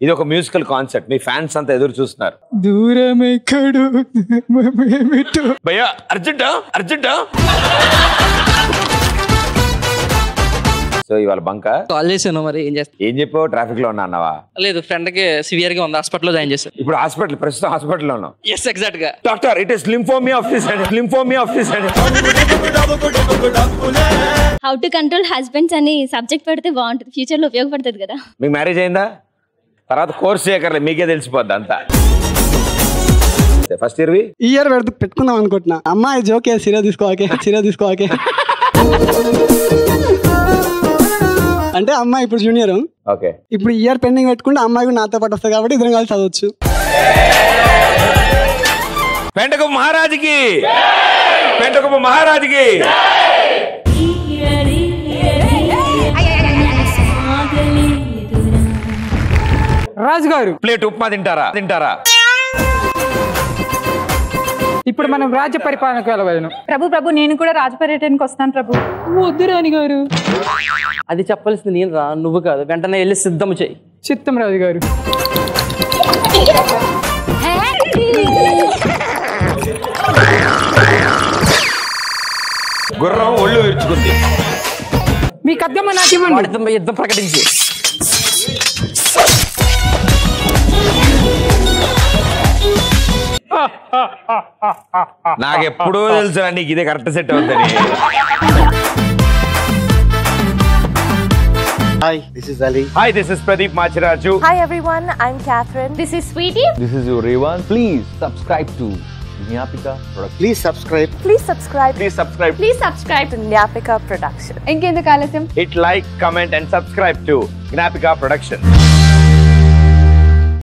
ఇది ఒక musical concept, మీ fans అంతా ఎదురు చూస్తున్నారు. దూరమెక్కడు భయ్యా అర్జెంటా అర్జెంటా. సో ఇవాళ బంక కాల్ చేశాను, మరి ఏం చేస్తా. ఏం చెప్పావు? ట్రాఫిక్ లో ఉన్నా అన్నావా? లేదు, ఫ్రెండ్ కి సివియర్ గా ఉంది, హాస్పిటల్లో జాయిన్ చేశారు. ఇప్పుడు హాస్పిటల్, ప్రస్తుతం హాస్పిటల్లో ఉన్నావు? ఎస్, ఎగ్జాక్ట్ గా. Doctor, it is లింఫోమియా of this and లింఫోమియా of this and. How to control husbands అని సబ్జెక్ట్ పెడితే బాగుంటుంది, ఫ్యూచర్ లో ఉపయోగపడుతుంది కదా. మీకు మ్యారేజ్ అయిందా? తర్వాత కోర్స్ చేయకర్లేదు, మీకే తెలిసిపోద్ది అంతా. ఫస్ట్ ఇయర్ ఈ ఇయర్ పెట్టుకుందాం అనుకుంటున్నా. అమ్మాయి జోకే, సీరియస్ తీసుకోవాకే. అంటే అమ్మాయి ఇప్పుడు జూనియర్, ఓకే. ఇప్పుడు ఇయర్ పెండింగ్ పెట్టుకుంటే అమ్మాయి కూడా నాతో పాటు వస్తుంది కాబట్టి ఇద్దరం కలిసి చదవచ్చు. పెంటకు మహారాజుకి, పెంటకు మహారాజుకి. రాజుగారు ప్లేట్ ఉప్మా తింటారా? ఇప్పుడు మనం రాజ్య పరిపాలనకు వెళ్ళవలను. ప్రభు నేను కూడా రాజ పర్యటనకు వస్తాను ప్రభు. వద్దు రాణి గారు. అది చెప్పాల్సింది నేను రా, నువ్వు కాదు. వెంటనే వెళ్ళి సిద్ధం చేయి. చిత్తం రాజుగారు. గుర్రం ఒళ్ళు విరుచుకుంది. మీ కద్దమ్మ నాట్యం యుద్ధం ప్రకటించి. నాకెప్పుడూ తెలుసు నీకు ఇదే కరెక్ట్ సెట్ అవుతుంది. Hi, this is Ali. Hi, this is Pradeep Machiraju. Hi everyone, I'm Catherine. This is Sweetie. This is your Revan. Please subscribe to Nyapika Production. Please subscribe. Please subscribe. Please subscribe. Please subscribe to Nyapika Production. ఇంకెందుకు ఆలస్యం? Hit like, comment and subscribe to Nyapika Production.